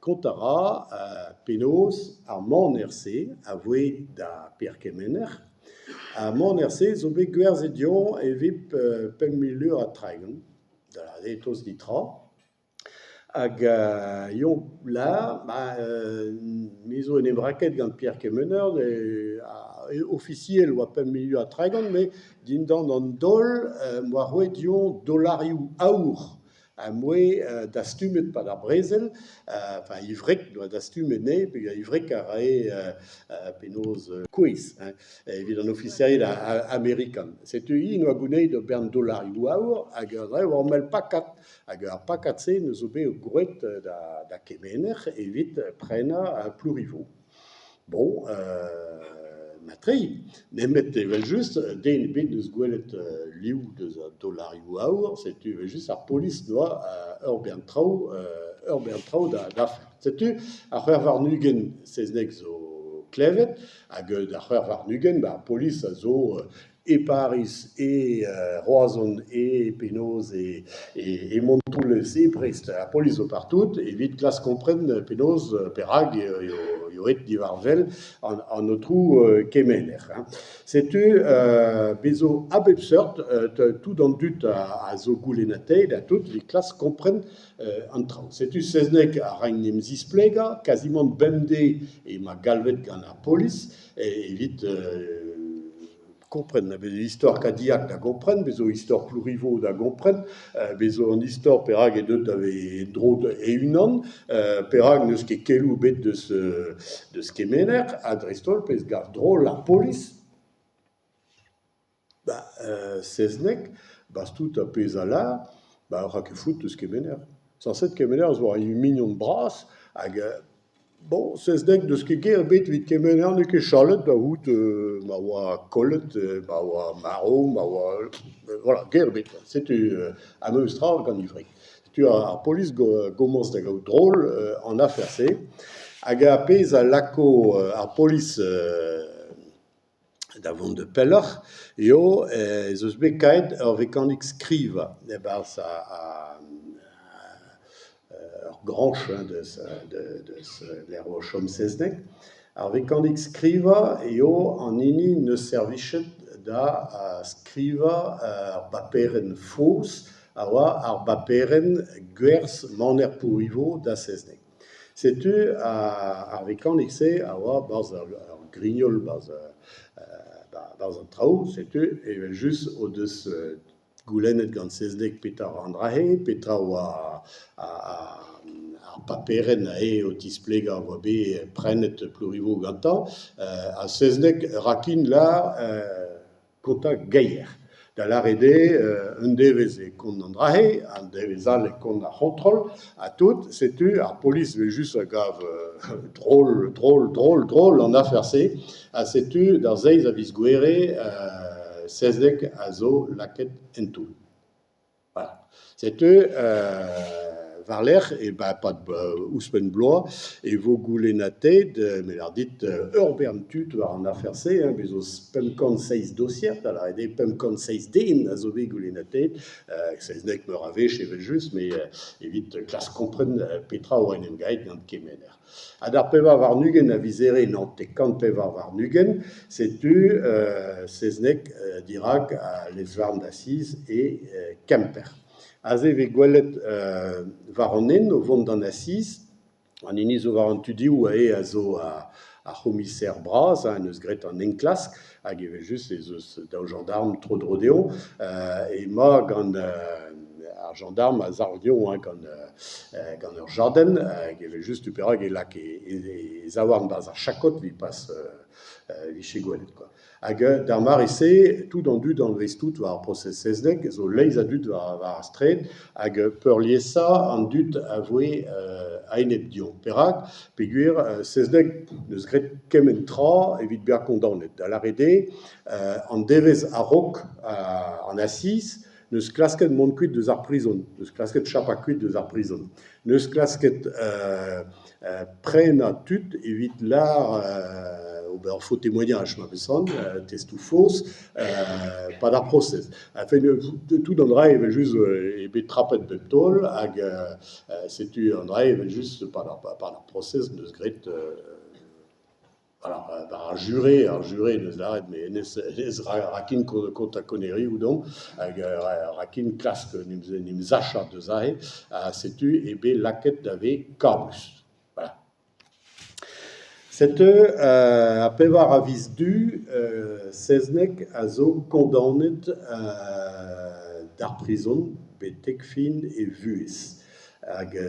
contara penaos ar Mont-Nercé, avoué da Pierre Kemener. À Mont-Nercé, zo bet gwerzhet dion e vip 5.000 eur a treigen, da la detos ditra. Hag yon là, me zo en embraket gant Pierre Kemener, officiel oa 5.000 eur a treigen, mais dindan an dol, moa roet dion dolarioù aour. Moe da stumet pa da brezel, enfin ivrek doa da stumet ne, pe ivrek a rae penaos kouez, evit an officiel amerikan. Setu hi noa gouneit o bern dolarioù aour, hag dre oa mel pakat, hag ar pakat se neus o bet o gouet da Kemener, evit prena plourivo. Bon, matrei, nemet evel just, den bet deus gwelet liou deus a dolarioù aour, setu evel just ar polis doa ur bern traoù da fer. Setu, ar c'hwer varnugen seznek zo klevet, hag ar c'hwer varnugen, ar polis a zo e Paris, e Roazhon, e penaos, e Montoulez, e Brest. A polis zo partout, evit glas kompren penaos perag yo et divarvel an o trou Kemener. Setu, bezo abep seurt, tout an dut a zo goulenateit, a tout, vi glas kompren an traoù. Setu seznek a raing nem zisplega, quasiment bemde e ma galvet gant ar polis, evit kompren, bezo istor kadiak da kompren, bezo istor plourivo da kompren, bezo an istor perag e deut ave drod e unan, perag neus ket kelou bet deus Kemener, a drestol pez gav drol ar polis, seznek, bastout a pez a la, ra ket fout deus Kemener. Sanset Kemener zo a 1 million de bras, hag bon, seznek deus ket ger bet vit Kemener ne ket chalet, ba out ma oa kollet, ma oa maro, ma oa... voilà, ger bet. Setu a meus tra gant ivrek. Setu ar polis gommoz da gaout drol an afer se, hag a pez a lako ar polis da vont de peller, eo eus bet kaet ur vekanik skriva, e-barzh ur granch deus l'er o chom seznek. Ar vekanik skriva eo an hini neus servichet da skriva ar baperen fos, a oa ar baperen gwerzh maner pourrivo da seznek. Setu ar vekanik se a oa barzh ur grignol barzh an traoù, setu evel just o deus goulennet gant seznek petra an drahe, petra oa ar paperen a o tisplega oa bet prenet plourivo gantañ, a seznek rakin la konta geier. Da lâret un devez e kont an drahe, an devez all e kont ar c'hontrol, a tout, setu ar polis vel just a gav drol an afer se, a setu d'ar zeiz a viz gwere seznek a zo laket entoul. Voilà. Setu, war lec'h, e pad ouzhpenn bloaz, e vo goulennatet, met ar dit ur bern tud war an afer se, bezo 56 dossier, da la ede 56 den a zo bet goulennatet, seznek meur a vech evel just, mais evit glas kompren petra oa en em gaet gant Kemener. Ad ar pevar varnugen a vizere n'an te kant pevar varnugen, setu seznek dirak a les varn da siz e Kemper. Aze ve gwelet war an en o vont d'an asiz, an iniz o war an tudioù a zo a chomisser braz, neus gret an enklask, hag evel just ez eus da gendarme tro drodeo, e ma gant ar gendarme a zardion gant ur jarden, hag evel just uperag e lak e zaouarn baz ar chakot vi pas viche gwelet, quoi. Hag d'ar mar ise, tout an dud an vestout war ar proses seznek, zo leiz a dud war ar stred, hag peur liesa an dud a voe a enep dion. Perak, peogwir seznek neus gret kemen tra evit ber kondanet. Da lâret an devez a rok an asiz, neus klasket mont-kuit deus ar prizon, neus klasket chapakuit deus ar prizon, neus klasket prena tud evit lar ober faux témoignage, ma besoin, testou fausse, pas d'un procès. Fait de tout dans le il juste et betrapet beptol, hag c'est tu en il juste par la procès de ce grit. Alors, un juré neus l'arrêt, mais nes rakin contre connerie ou donc, rakin classe que nous achat de zahe, c'est-tu, et b laquette d'ave cabus. Voilà. Cette a pevar avis du, seznek a zo condamnet d'ar prison, betek fin et vues. Hag